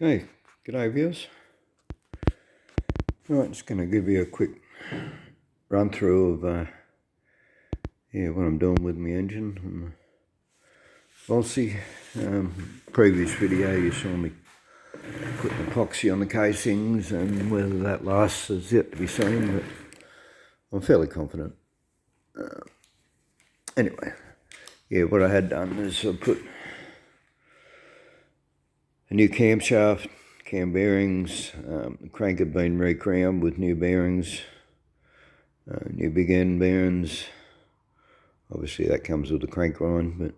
Okay, g'day viewers. Right, just going to give you a quick run through of what I'm doing with my engine and the Volsy. Previous video you saw me put epoxy on the casings, and whether that lasts is yet to be seen, but I'm fairly confident. Anyway, what I had done is I put a new camshaft, cam bearings, the crank had been re-crowned with new bearings, new big end bearings. Obviously that comes with the crank grind,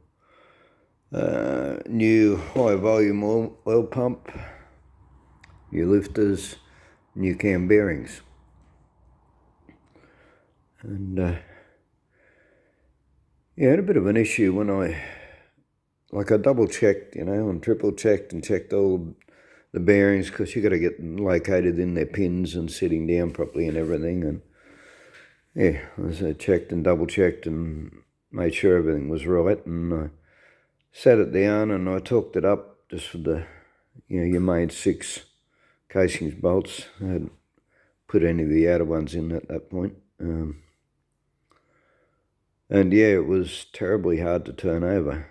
but new high volume oil pump, new lifters, new cam bearings. And I had a bit of an issue when I double checked, and triple checked and checked all the bearings, because you got to get them located in their pins and sitting down properly and everything. And as I checked and double checked and made sure everything was right, and I sat it down and I torqued it up just with the, your main 6 casings bolts. I hadn't put any of the outer ones in at that point. And it was terribly hard to turn over.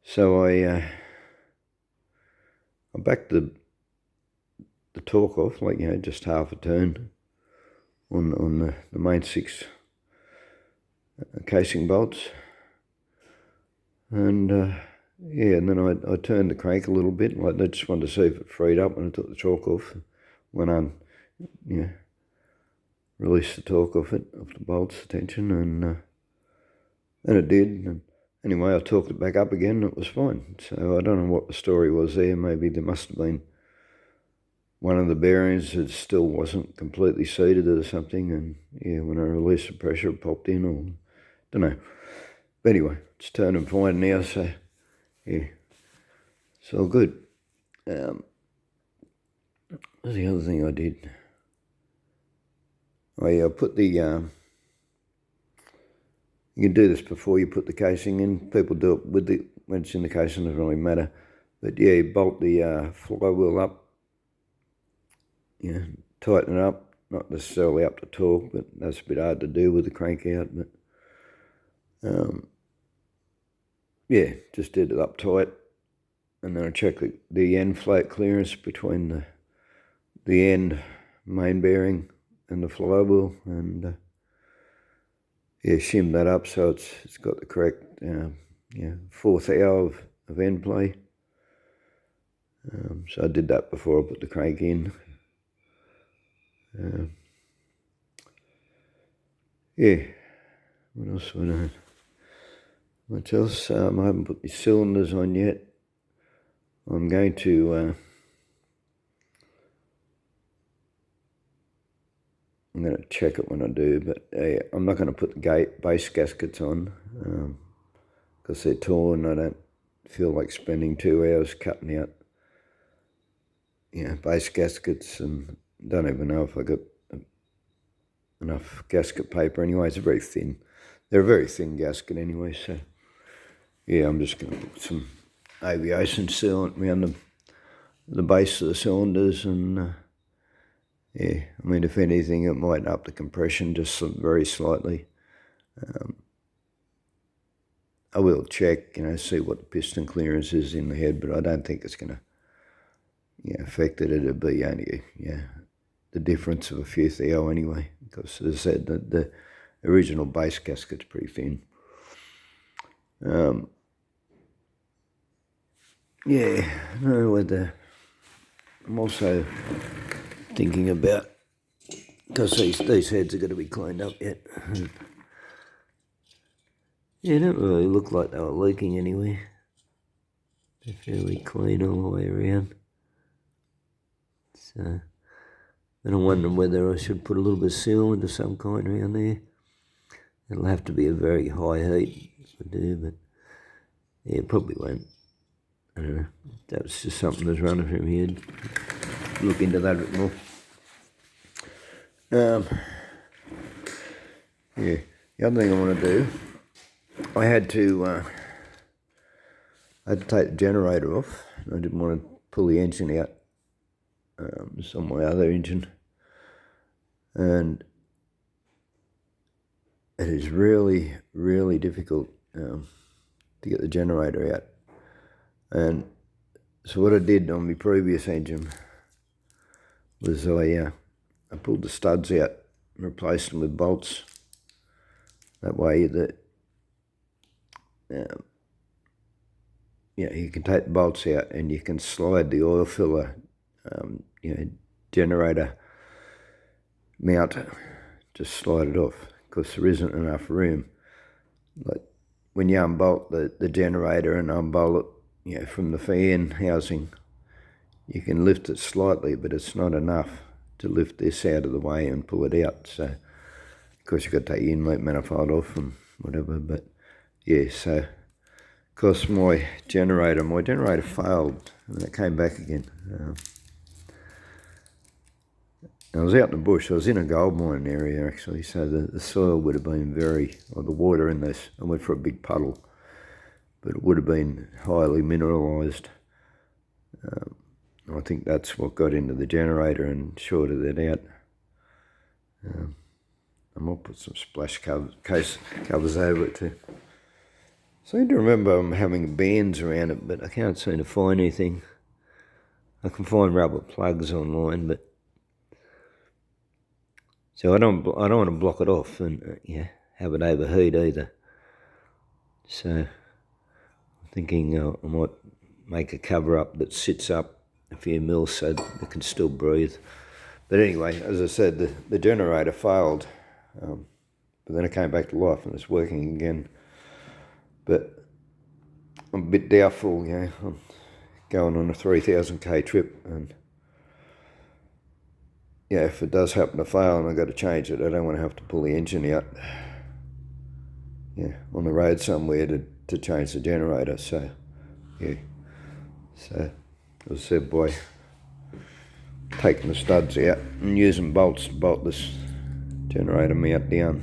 So I backed the torque off, just half a turn on the main 6 casing bolts. And and then I turned the crank a little bit. I just wanted to see if it freed up when I took the torque off. Went on, released the torque off the bolts, the tension, and it did. And anyway, I torqued it back up again and it was fine. So I don't know what the story was there. Maybe there must have been one of the bearings that still wasn't completely seated or something, and when I released the pressure it popped in, or don't know. But anyway, it's turning fine now, so it's all good. What's the other thing I did? I put the, you can do this before you put the casing in. People do it with when it's in the casing, it doesn't really matter. But you bolt the flywheel up, tighten it up, not necessarily up to torque, but that's a bit hard to do with the crank out. But just did it up tight, and then I checked the end float clearance between the end main bearing and the flywheel, and shimmed that up so it's got the correct 4th hour of end play. So I did that before I put the crank in. What else would I? What else? I haven't put the cylinders on yet. I'm going to I'm going to check it when I do, but I'm not going to put the base gaskets on because they're torn. I don't feel like spending 2 hours cutting out base gaskets, and don't even know if I got enough gasket paper anyway. It's very thin. They're a very thin gasket anyway, so I'm just going to put some aviation sealant around the base of the cylinders, and I mean, if anything, it might up the compression just very slightly. I will check, see what the piston clearance is in the head, but I don't think it's going to affect it. It'll be only the difference of a few thou anyway, because as I said, the original base gasket's pretty thin. I'm also thinking about, because these heads are going to be cleaned up yet. They don't really look like they were leaking anyway. They're fairly clean all the way around. So then I'm wondering whether I should put a little bit of sealant of some kind around there. It'll have to be a very high heat to do, but it probably won't. I don't know. That was just something that's running through my head. Look into that a bit more. The other thing I want to do, I had I had to take the generator off. I didn't want to pull the engine out. It's on my other engine. And it is really, really difficult to get the generator out. And so what I did on my previous engine was I pulled the studs out and replaced them with bolts. That way you can take the bolts out and you can slide the oil filler, generator mount, just slide it off, because there isn't enough room. Like when you unbolt the generator and unbolt it, from the fan housing, you can lift it slightly, but it's not enough to lift this out of the way and pull it out. So, of course, you've got to take the inlet manifold off and whatever, but yeah, so, because my generator failed and it came back again. I was out in the bush. I was in a gold mine area, actually, so the soil would have been or the water in this, I went for a big puddle, but it would have been highly mineralised. I think that's what got into the generator and shorted it out. I might put some splash covers over it too. I seem to remember having bands around it, but I can't seem to find anything. I can find rubber plugs online, but so I don't want to block it off and have it overheat either. So I'm thinking I might make a cover up that sits up a few mils so it can still breathe. But anyway, as I said, the generator failed, but then it came back to life and it's working again. But I'm a bit doubtful, I'm going on a 3,000k trip, and if it does happen to fail and I've got to change it, I don't want to have to pull the engine out on the road somewhere to change the generator. So so as I said, by taking the studs out and using bolts to bolt this generator mount down,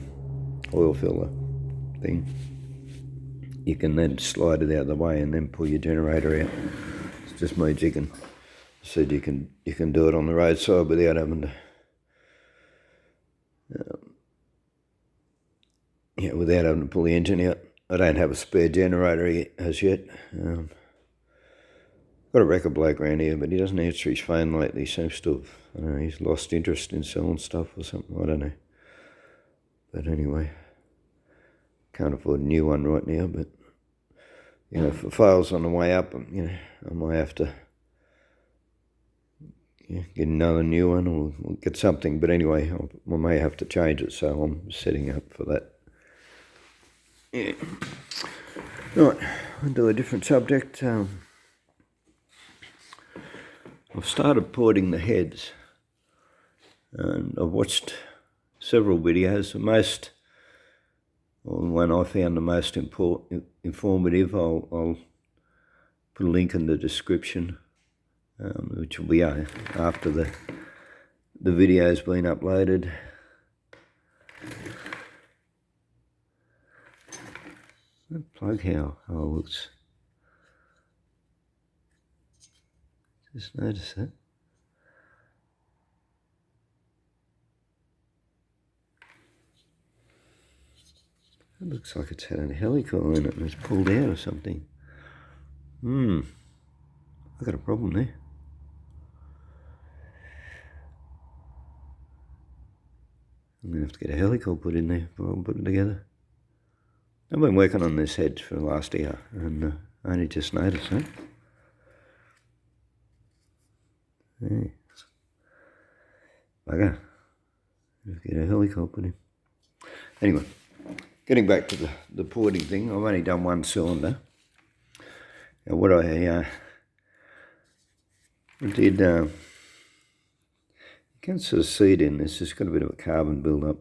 oil filler thing, you can then slide it out of the way and then pull your generator out. It just means you can do it on the roadside without having to pull the engine out. I don't have a spare generator as yet. Got a record bloke around here, but he doesn't answer his phone lately. He seems to have, I don't know, he's lost interest in selling stuff or something, I don't know. But anyway, can't afford a new one right now, but if it fails on the way up, I might have to get another new one or get something. But anyway, I may have to change it, so I'm setting up for that. Right, on to a different subject. I've started porting the heads, and I've watched several videos. The one I found the most informative, I'll put a link in the description, which will be after the video's been uploaded. That plug how it looks. Just notice that. It looks like it's had a helical in it and it's pulled out or something. I've got a problem there. I'm going to have to get a helical put in there before I can put it together. I've been working on this head for the last hour and I only just noticed that. Hey. Bugger. Let's get a helical put in. Anyway, getting back to the porting thing, I've only done one cylinder. Now what I did, you can sort of see it in this, it's got a bit of a carbon build-up,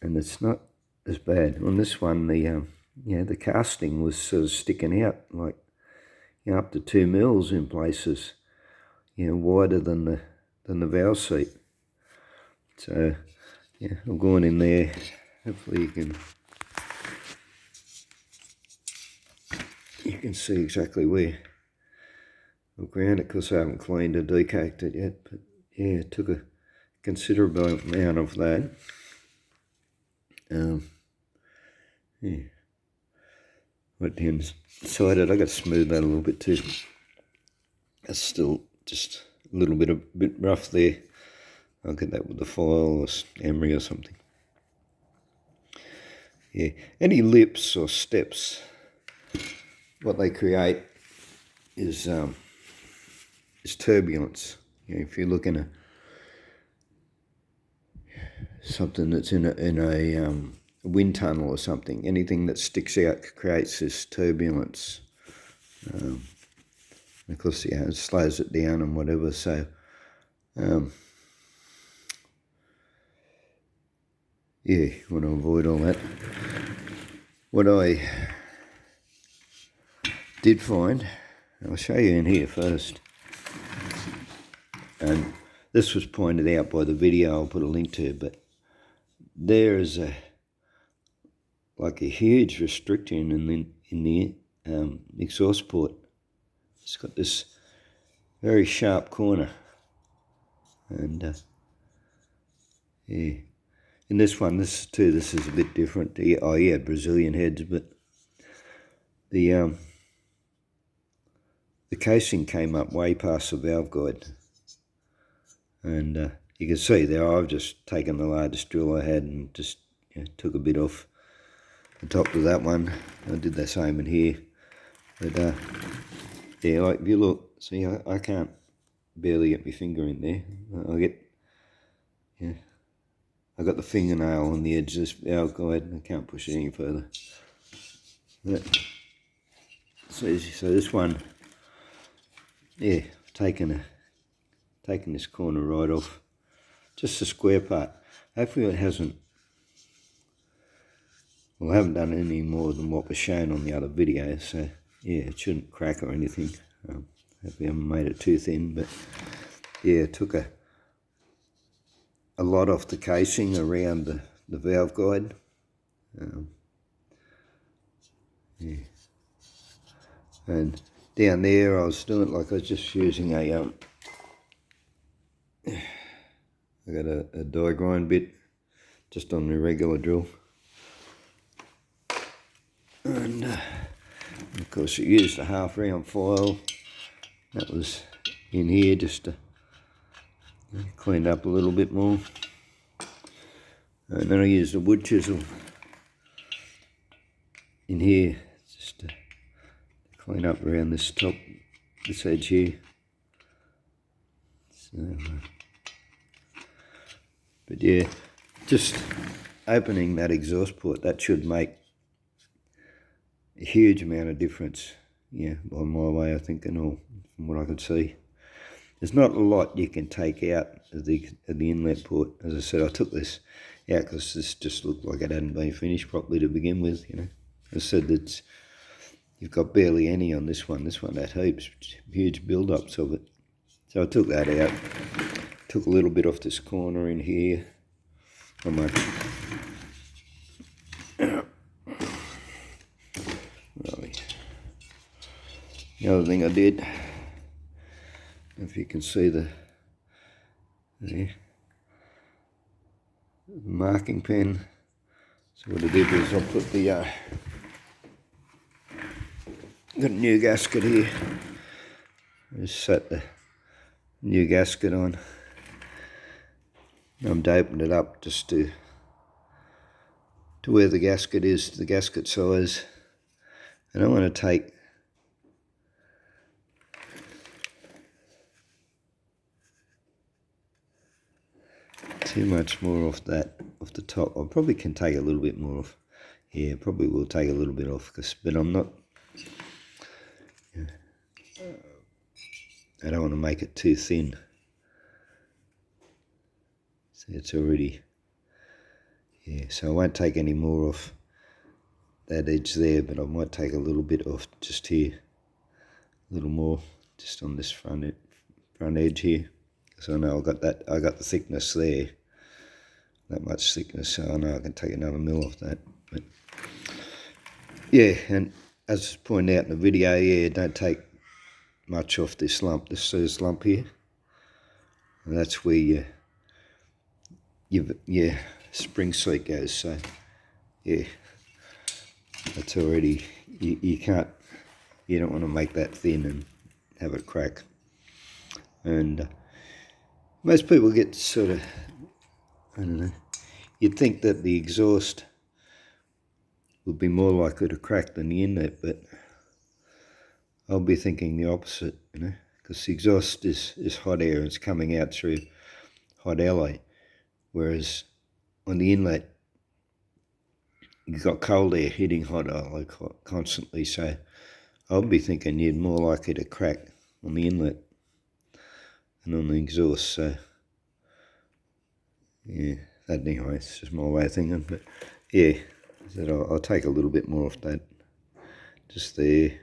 and it's not as bad. On this one, the casting was sort of sticking out, like, up to 2 mils in places, wider than the valve seat. So, I've gone in there. Hopefully you can can see exactly where I've ground it, because I haven't cleaned or decaked it yet. But yeah, it took a considerable amount of that. Yeah. Went down inside it. I got to smooth that a little bit too. It's still just a little bit rough there. I'll get that with the file or emery or something. Yeah, any lips or steps, what they create is turbulence. You know, if you're looking at something that's in a wind tunnel or something, anything that sticks out creates this turbulence. Of course, yeah, it slows it down and whatever. So, yeah, you want to avoid all that. What I did find, I'll show you in here first, and this was pointed out by the video I'll put a link to, but there is like a huge restriction in the exhaust port. It's got this very sharp corner, and yeah, in this one, this is a bit different. Oh yeah, Brazilian heads, but the casing came up way past the valve guide, and you can see there I've just taken the largest drill I had and just took a bit off the top of that one. I did the same in here, but yeah, like if you look, see, I can't barely get my finger in there. I got the fingernail on the edge of this valve guide and I can't push it any further. But, so this one, yeah, taking this corner right off, just the square part. Hopefully it hasn't, well, I haven't done any more than what was shown on the other video, so yeah, it shouldn't crack or anything. Hopefully I haven't made it too thin, but yeah, it took a lot off the casing around the valve guide. Yeah. And down there I was doing it like I was just using I got a die grind bit just on the regular drill. And of course I used a half round file. That was in here just to clean up a little bit more. And then I used a wood chisel in here just to clean up around this edge here. So, but yeah, just opening that exhaust port, that should make a huge amount of difference. Yeah, by my way of thinking, or from what I could see. There's not a lot you can take out of the inlet port. As I said, I took this out because this just looked like it hadn't been finished properly to begin with, you know. As I said, that you've got barely any on this one. This one had heaps, huge build-ups of it. So I took that out. Took a little bit off this corner in here. Not much. The other thing I did, if you can see the marking pen. So what I did was I put the got a new gasket here. I just set the new gasket on. I'm doping it up just to where the gasket is, the gasket size. And I want to take too much more off that, off the top. I probably can take a little bit more off. Yeah, probably will take a little bit off, but I'm not, I don't want to make it too thin. See, it's already, yeah, so I won't take any more off that edge there, but I might take a little bit off just here, a little more, just on this front edge here. So I know I got the thickness there, that much thickness, so I know I can take another mil off that. But yeah, and as pointed out in the video, yeah, don't take much off this lump, this first lump here. And that's where your spring seat goes. So yeah, that's already, you can't, you don't want to make that thin and have it crack. And most people get sort of, I don't know, you'd think that the exhaust would be more likely to crack than the inlet, but I'll be thinking the opposite, you know, because the exhaust is hot air, it's coming out through hot alloy, whereas on the inlet you've got cold air hitting hot alloy constantly, so I'll be thinking you're more likely to crack on the inlet than on the exhaust. So yeah, that anyway, it's just my way of thinking, but yeah, I'll take a little bit more off that, just there.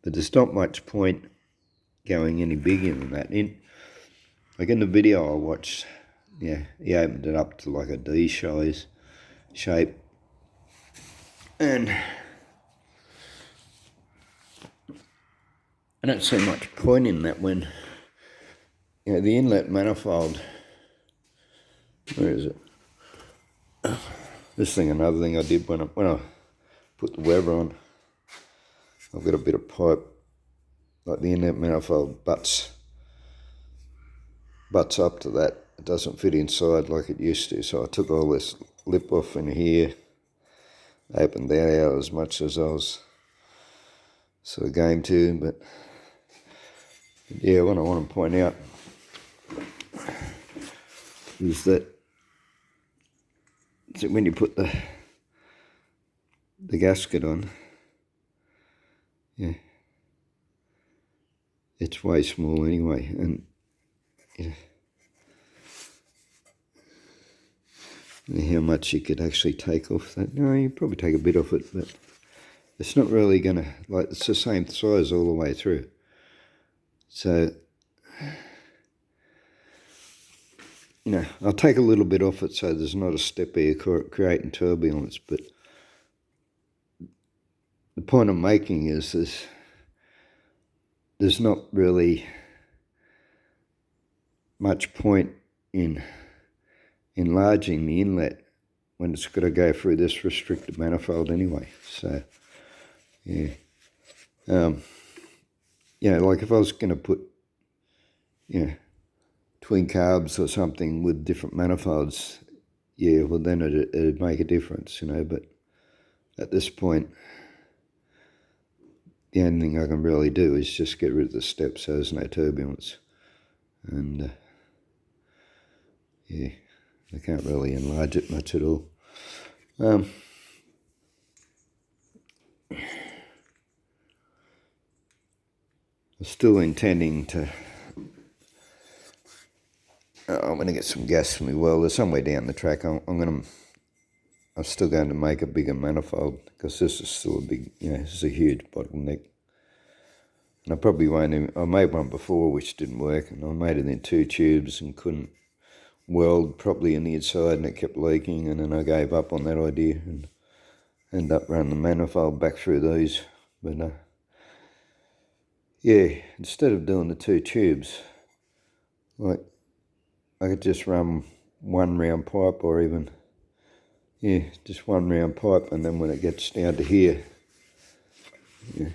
But there's not much point going any bigger than that. Like in the video I watched, yeah, he opened it up to like a D size shape, and I don't see much point in that when, you know, the inlet manifold, where is it? This thing, another thing I did when I put the Weber on, I've got a bit of pipe, like the inlet manifold butts up to that. It doesn't fit inside like it used to, so I took all this lip off in here, opened that out as much as I was sort of game to, but yeah, what I want to point out is that when you put the gasket on, yeah, it's way small anyway, and you know how much you could actually take off that. No, you probably take a bit off it, but it's not really gonna, like, it's the same size all the way through. So, you know, I'll take a little bit off it so there's not a step here creating turbulence, but the point I'm making is there's not really much point in enlarging the inlet when it's got to go through this restricted manifold anyway. So, yeah. You know, like if I was going to put, you know, twin carbs or something with different manifolds, yeah, well then it'd make a difference, you know, but at this point, the only thing I can really do is just get rid of the steps so there's no turbulence. And, yeah, I can't really enlarge it much at all. I'm still intending to, I'm going to get some gas from my welder somewhere down the track. I'm still going to make a bigger manifold because this is still a big, you know, this is a huge bottleneck. And I probably won't even, I made one before which didn't work, and I made it in 2 tubes and couldn't weld properly on the inside and it kept leaking, and then I gave up on that idea and ended up running the manifold back through these. But yeah, instead of doing the 2 tubes, like I could just run 1 round pipe, or even, yeah, just 1 round pipe, and then when it gets down to here, yeah,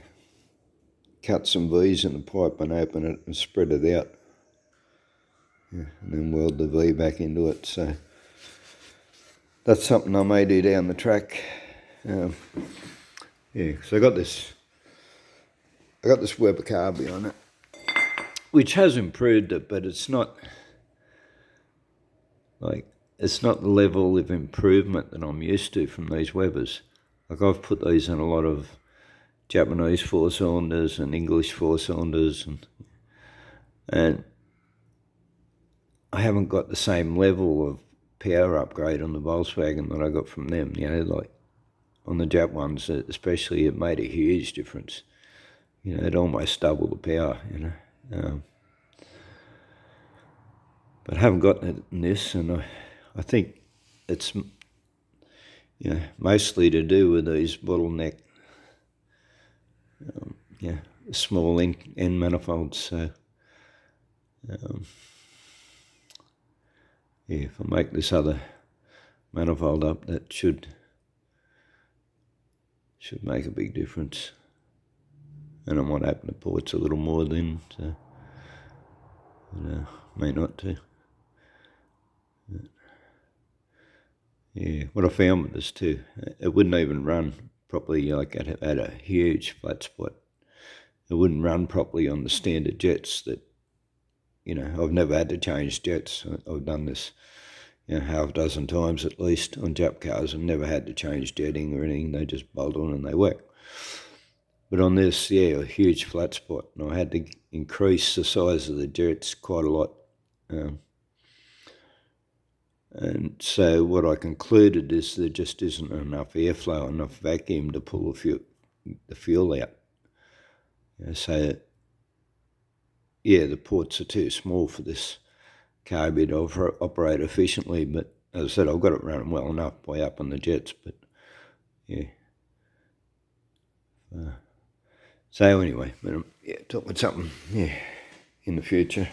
cut some V's in the pipe and open it and spread it out. Yeah, and then weld the V back into it. So that's something I may do down the track. Yeah, because I got this Weber carby on it, which has improved it, but it's not like, it's not the level of improvement that I'm used to from these Webers. Like I've put these in a lot of Japanese 4-cylinders and English 4-cylinders, and I haven't got the same level of power upgrade on the Volkswagen that I got from them. You know, like on the Jap ones especially, it made a huge difference. You know, it almost doubled the power, you know. But I haven't got that in this, and I think it's, you know, mostly to do with these bottleneck yeah, small end manifolds. So yeah, if I make this other manifold up, that should make a big difference. And I might open the ports a little more then, so may not too. Yeah, what I found with this too, it wouldn't even run properly. Like it had a huge flat spot. It wouldn't run properly on the standard jets that, I've never had to change jets. I've done this, half a dozen times at least on Jap cars and never had to change jetting or anything. They just bolt on and they work. But on this, yeah, a huge flat spot, and I had to increase the size of the jets quite a lot. And so what I concluded is there just isn't enough airflow, enough vacuum to pull the fuel out. So, yeah, the ports are too small for this carburetor to operate efficiently. But as I said, I've got it running well enough by up on the jets. But, yeah. So anyway, talking about something, in the future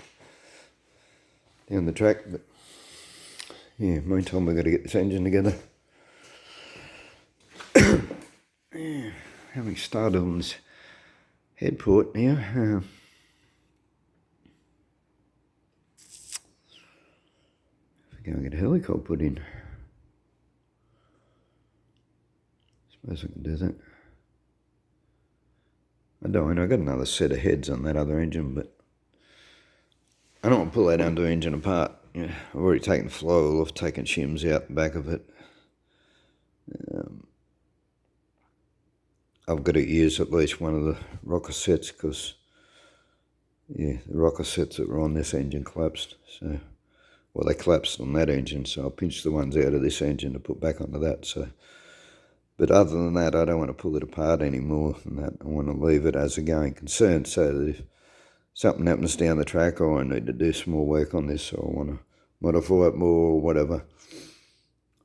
down the track. But, yeah, meantime, we've got to get this engine together. Yeah, having started on this head port now. If we go and get a helicopter put in, suppose I can do that. I don't know, I got another set of heads on that other engine, but I don't want to pull that under engine apart. Yeah, I've already taken the flywheel off, taken shims out the back of it. I've got to use at least one of the rocker sets because, the rocker sets that were on this engine collapsed. So, well, they collapsed on that engine, so I pinched the ones out of this engine to put back onto that. So, but other than that, I don't want to pull it apart anymore. And that I want to leave it as a going concern, so that if something happens down the track, or I need to do some more work on this, or I want to modify it more or whatever,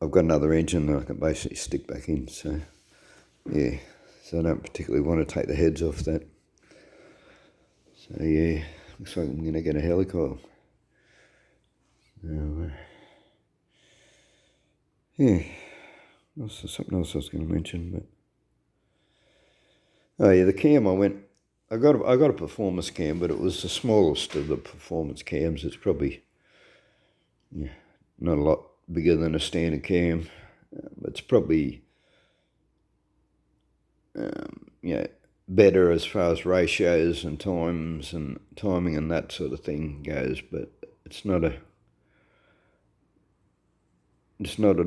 I've got another engine that I can basically stick back in. So, yeah. So I don't particularly want to take the heads off that. So yeah, looks like I'm going to get a helicopter. Now, yeah, something else I was going to mention, but oh yeah, the cam I got a performance cam, but it was the smallest of the performance cams. It's probably not a lot bigger than a standard cam. It's probably better as far as ratios and times and timing and that sort of thing goes, but it's not an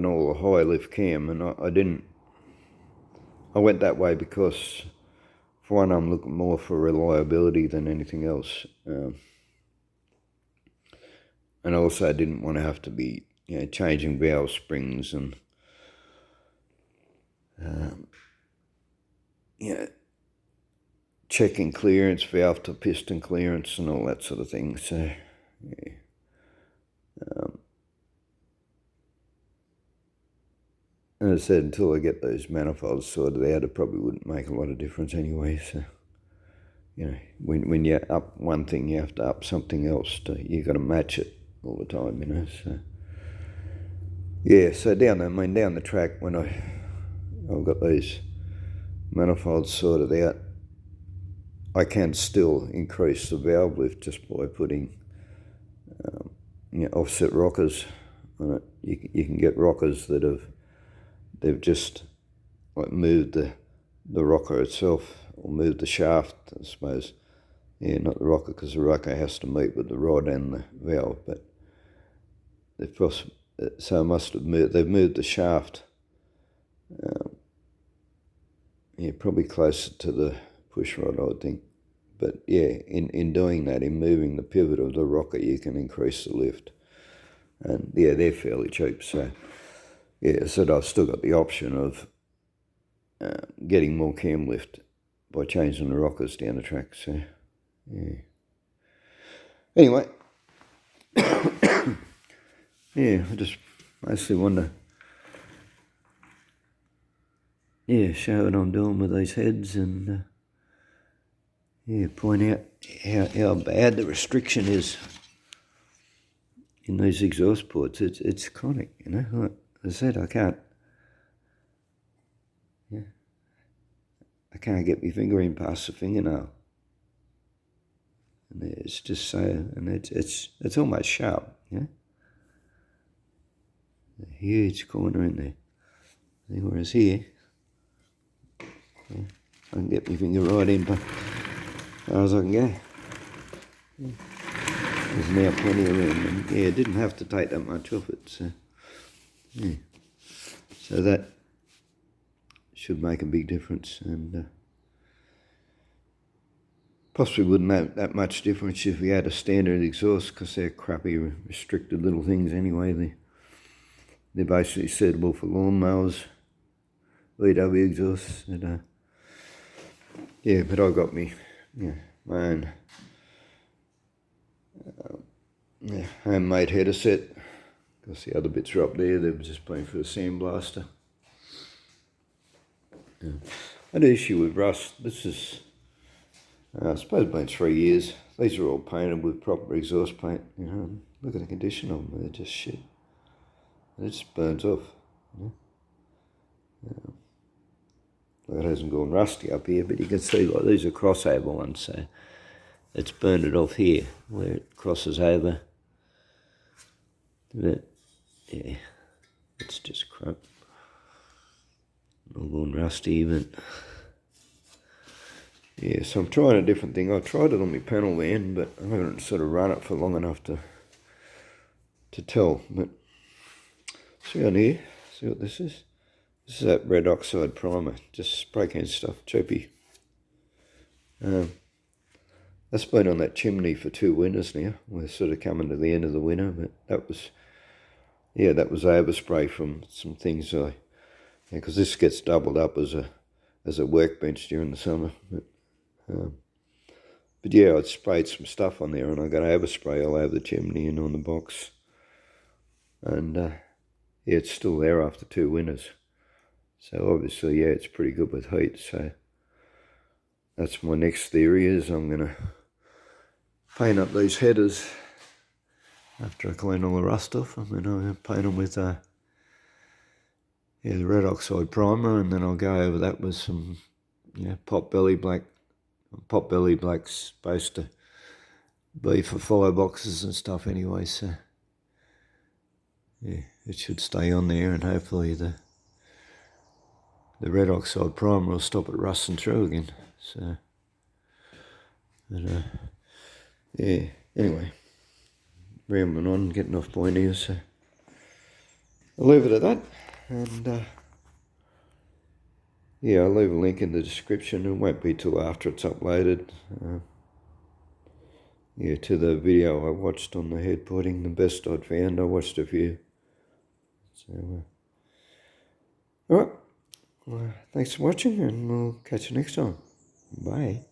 all high lift cam, and I went that way because, for one, I'm looking more for reliability than anything else, and also I didn't want to have to be changing valve springs and checking clearance, valve to piston clearance and all that sort of thing. So, yeah. As I said, until I get those manifolds sorted out, it probably wouldn't make a lot of difference anyway. So, when you up one thing, you have to up something else. You got to match it all the time, So, yeah. So down the track, when I've got those manifolds sorted out, I can still increase the valve lift just by putting offset rockers on it. You can get rockers that they've just like moved the rocker itself, or moved the shaft, I suppose. Yeah, not the rocker, because the rocker has to meet with the rod and the valve, but they've moved the shaft, probably closer to the push rod, I would think. But yeah, in doing that, in moving the pivot of the rocker, you can increase the lift. And yeah, they're fairly cheap. So yeah, so I've still got the option of getting more cam lift by changing the rockers down the track. So yeah. Anyway, yeah, I just mostly want to show what I'm doing with these heads, and yeah, point out how bad the restriction is in these exhaust ports. It's chronic, you know. Like I said, I can't get my finger in past the fingernail. And it's just so, and it's almost sharp, you know. A huge corner in there. Whereas here, yeah, I can get my finger right in as far as I can go. There's now plenty of room, and yeah, didn't have to take that much off it, so yeah. So that should make a big difference, and possibly wouldn't make that much difference if we had a standard exhaust, because they're crappy restricted little things anyway. They're basically suitable for lawnmowers, VW exhausts, and yeah, but I got me, my own homemade header set, because the other bits are up there. They've just been for a sandblaster. Yeah. I had an issue with rust. This is, I suppose, been 3 years. These are all painted with proper exhaust paint. You know, look at the condition of them. They're just shit. It just burns off. You know? Well, it hasn't gone rusty up here, but you can see like these are crossover ones, so it's burned it off here where it crosses over. But yeah, it's just crap. All gone rusty, but yeah, so I'm trying a different thing. I tried it on my panel van, but I haven't sort of run it for long enough to tell. But see on here, see what this is? This is that red oxide primer, just spray can stuff, cheapy. That's been on that chimney for 2 winters now. We're sort of coming to the end of the winter, but that was overspray from some things because this gets doubled up as a workbench during the summer. But yeah, I'd sprayed some stuff on there, and I got overspray all over the chimney and on the box. And yeah, it's still there after 2 winters. So obviously, yeah, it's pretty good with heat. So that's my next theory, is I'm going to paint up these headers after I clean all the rust off. I'm going to paint them with the red oxide primer, and then I'll go over that with some pot belly black. Pot belly black's supposed to be for fireboxes and stuff anyway, so yeah, it should stay on there, and hopefully the red oxide primer will stop it rusting through again. So, but yeah, anyway, rambling on, getting off point here, so I'll leave it at that, and yeah, I'll leave a link in the description. It won't be till after it's uploaded. To the video I watched on the headboarding, the best I'd found. I watched a few. So, alright. Well, thanks for watching, and we'll catch you next time. Bye.